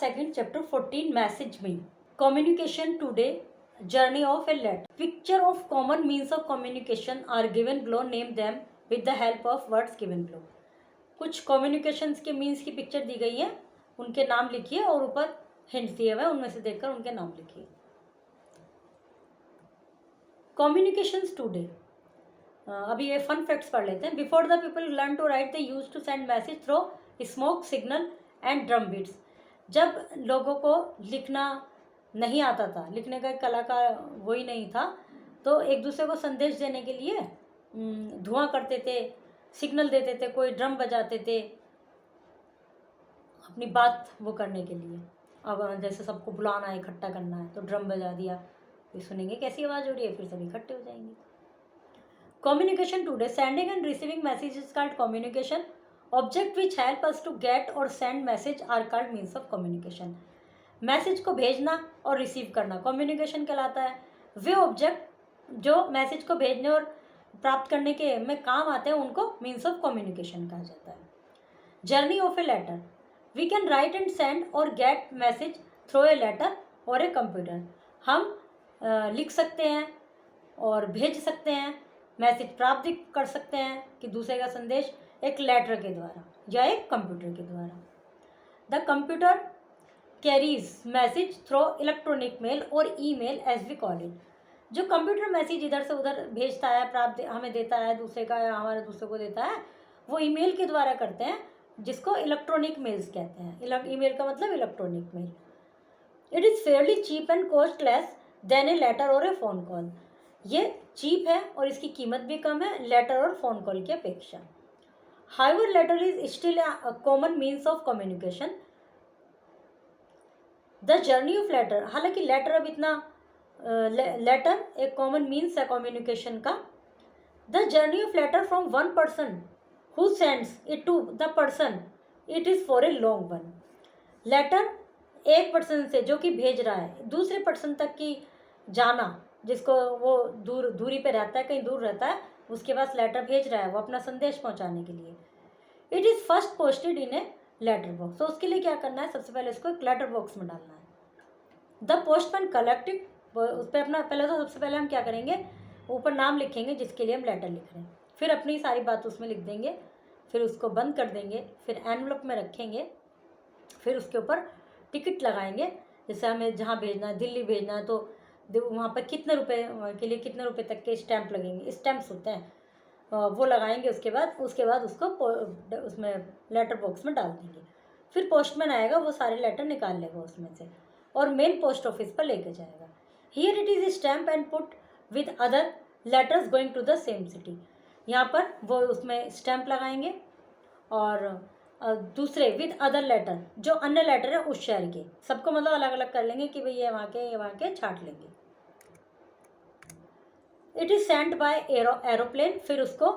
2nd chapter 14 message me. Communication today, journey of a letter. Picture of common means of communication are given below. Name them with the help of words given below. कुछ communications के means की picture दी गई है, उनके नाम लिखिए और ऊपर हिंट दिए हुए उनमें से देखकर उनके नाम लिखिए. Communications today. अभी ये फन फैक्ट्स पढ़ लेते हैं. Before the people learn to write they use to send message through smoke signal and drum beats. जब लोगों को लिखना नहीं आता था, लिखने का कला का वही नहीं था, तो एक दूसरे को संदेश देने के लिए धुआं करते थे, सिग्नल देते थे, कोई ड्रम बजाते थे अपनी बात वो करने के लिए. अब जैसे सबको बुलाना है, इकट्ठा करना है, तो ड्रम बजा दिया, फिर सुनेंगे कैसी आवाज़ हो रही है, फिर सब इकट्ठे हो जाएंगे. Communication today. Sending and receiving message is called communication. Object which help us to get or send message are called means of communication. Message को भेजना और रिसीव करना कम्युनिकेशन कहलाता है. वे ऑब्जेक्ट जो मैसेज को भेजने और प्राप्त करने के में काम आते हैं उनको मीन्स ऑफ कम्युनिकेशन कहा जाता है. Journey of a letter. We can write and send or get message through a letter or a computer. हम लिख सकते हैं और भेज सकते हैं, मैसेज प्राप्त कर सकते हैं कि दूसरे का संदेश एक लेटर के द्वारा या एक कंप्यूटर के द्वारा. The computer carries message through electronic mail or email as we call it. जो कंप्यूटर मैसेज इधर से उधर भेजता है, प्राप्त हमें देता है, दूसरे का या हमारे दूसरे को देता है, वो ईमेल के द्वारा करते हैं, जिसको इलेक्ट्रॉनिक मेल्स कहते हैं. ईमेल का मतलब electronic mail. It is fairly cheap and costless then a letter or a phone call. ये चीप है और इसकी कीमत भी कम है लेटर और फ़ोन कॉल की अपेक्षा. However letter is still a common means of communication. The journey of letter. हालांकि लेटर अब इतना लेटर एक कॉमन मीन्स है कम्युनिकेशन का. The journey of letter from one person who sends it to the person it is for a long one. Letter एक पर्सन से जो कि भेज रहा है दूसरे पर्सन तक की जाना, जिसको वो दूरी पे रहता है, कहीं दूर रहता है, उसके पास लेटर भेज रहा है वो अपना संदेश पहुंचाने के लिए. It is first posted in a letter box. तो उसके लिए क्या करना है, सबसे पहले इसको एक लेटर बॉक्स में डालना है. The postman collected. उस पर अपना पहले तो सबसे पहले हम क्या करेंगे, ऊपर नाम लिखेंगे जिसके लिए हम लेटर लिख रहे हैं, फिर अपनी सारी बात उसमें लिख देंगे, फिर उसको बंद कर देंगे, फिर एनवलप में रखेंगे, फिर उसके ऊपर टिकट लगाएंगे. जैसे हमें जहाँ भेजना है, दिल्ली भेजना है, तो वहाँ पर कितने रुपए के लिए कितने रुपए तक के स्टैंप लगेंगे, स्टैंप्स होते हैं, वो लगाएंगे. उसके बाद उसको उसमें लेटर बॉक्स में डाल देंगे. फिर पोस्टमैन आएगा, वो सारे लेटर निकाल लेगा उसमें से और मेन पोस्ट ऑफिस पर लेके जाएगा. Here it is stamp and put with other letters going to the same city. यहाँ पर वो उसमें स्टैंप लगाएंगे और दूसरे विद अदर लेटर, जो अन्य लेटर है उस शहर के, सबको मतलब अलग अलग कर लेंगे कि भाई ये वहाँ के छाट लेंगे. It is sent by aeroplane. फिर उसको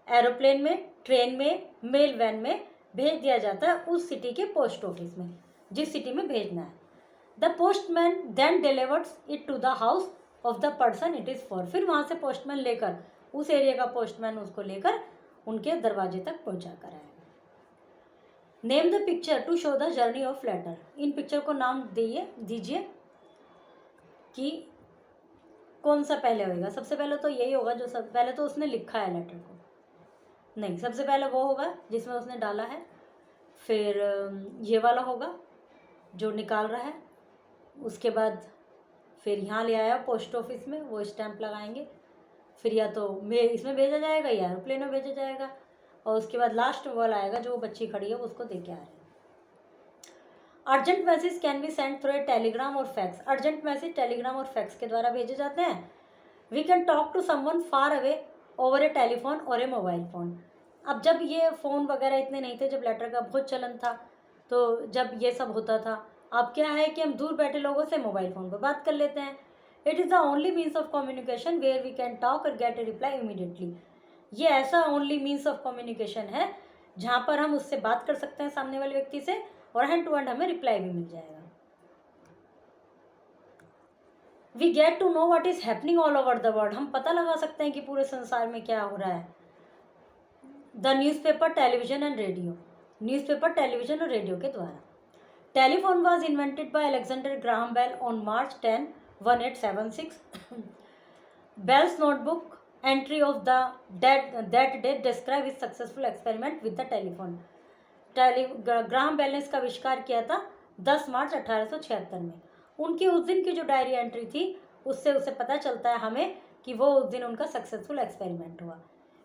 एरोप्लेन में, ट्रेन में, मेल वैन में भेज दिया जाता है उस सिटी के पोस्ट ऑफिस में जिस सिटी में भेजना है. The postman then delivers it to the house of the person it is for. फिर वहाँ से पोस्टमैन लेकर, उस एरिया का पोस्टमैन उसको लेकर उनके दरवाजे तक पहुँचा कर आएगा. Name the picture to show the journey of letter. इन पिक्चर को नाम दीजिए कि कौन सा पहले होगा. सबसे पहले तो यही होगा जो सब पहले तो उसने लिखा है लेटर को, नहीं, सबसे पहले वो होगा जिसमें उसने डाला है, फिर ये वाला होगा जो निकाल रहा है, उसके बाद फिर यहाँ ले आया पोस्ट ऑफिस में, वो स्टैंप लगाएंगे, फिर या तो इसमें भेजा जाएगा या एरोप्लेन में भेजा जाएगा, और उसके बाद लास्ट वाला आएगा जो बच्ची खड़ी है उसको दे के आ रहे हैं. Urgent message can be send through a telegram और फैक्स. अर्जेंट मैसेज टेलीग्राम और फैक्स के द्वारा भेजे जाते हैं. We can talk to someone far away over a telephone or a mobile phone. अब जब ये फ़ोन वगैरह इतने नहीं थे, जब लेटर का बहुत चलन था, तो जब ये सब होता था, अब क्या है कि हम दूर बैठे लोगों से मोबाइल फ़ोन पर बात कर लेते हैं. It is the only means of communication where we can talk or get a reply immediately. ये ऐसा ओनली मीन्स ऑफ कम्युनिकेशन है जहाँ पर हम उससे बात कर सकते हैं सामने वाले व्यक्ति से, और हैंड टू हैंड हमें रिप्लाई भी मिल जाएगा. We get to know what is happening all over the world. हम पता लगा सकते हैं कि पूरे संसार में क्या हो रहा है. The newspaper, television and radio. Newspaper, television और रेडियो के द्वारा. Telephone was invented by Alexander Graham Bell on March 10, 1876. Bell's notebook entry of that date describe his successful experiment with the telephone. Graham Bell ने इसका आविष्कार किया था 10 मार्च 1876 में. उनकी उस दिन की जो डायरी एंट्री थी उससे उसे पता चलता है हमें कि वो उस दिन उनका सक्सेसफुल एक्सपेरिमेंट हुआ.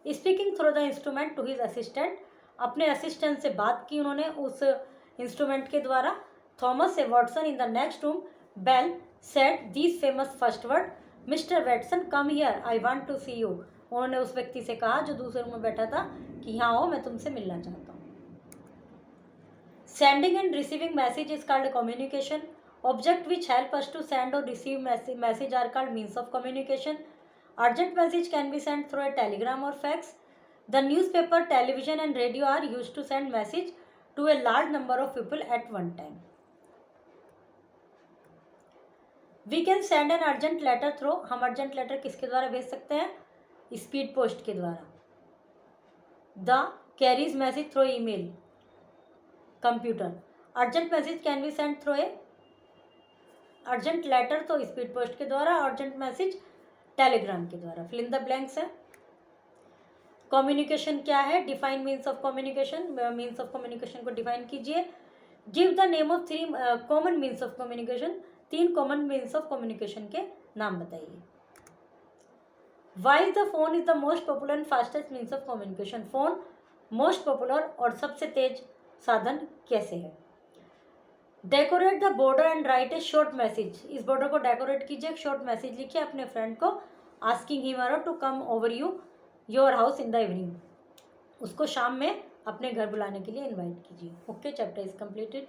Speaking through the instrument to his assistant, अपने असिस्टेंट से बात की उन्होंने उस इंस्ट्रूमेंट के द्वारा. Thomas A Watson in the next room, Bell said these famous first word, mister Watson come here, I want to see you. उन्होंने उस व्यक्ति से कहा जो दूसरे रूम में बैठा था कि यहाँ आओ, मैं तुमसे मिलना चाहता हूँ. Sending and receiving message is called communication. Object which help us to send or receive message are called means of communication. Urgent message can be send through a telegram और fax. The newspaper, television and radio are used to send message to a large number of people at one time. We can send an urgent letter through, हम urgent letter किसके द्वारा भेज सकते हैं? Speed post के द्वारा. The carries message through email, computer. Urgent message can be send through a, urgent letter तो speed post के द्वारा, अर्जेंट मैसेज टेलीग्राम के द्वारा. फिल इन द ब्लैंक्स है. कम्युनिकेशन क्या है? Define means of communication. Means of communication को define कीजिए. Give the name of 3 common means of communication. 3 common means of communication के नाम बताइए. Why the phone is the most popular and fastest means of communication. Phone most popular और सबसे तेज साधन कैसे है? Decorate the border and write a short message. इस बॉर्डर को डेकोरेट कीजिए, एक शॉर्ट मैसेज लिखिए अपने फ्रेंड को, asking him or to come over your house in the evening. उसको शाम में अपने घर बुलाने के लिए इन्वाइट कीजिए. Okay, chapter is completed.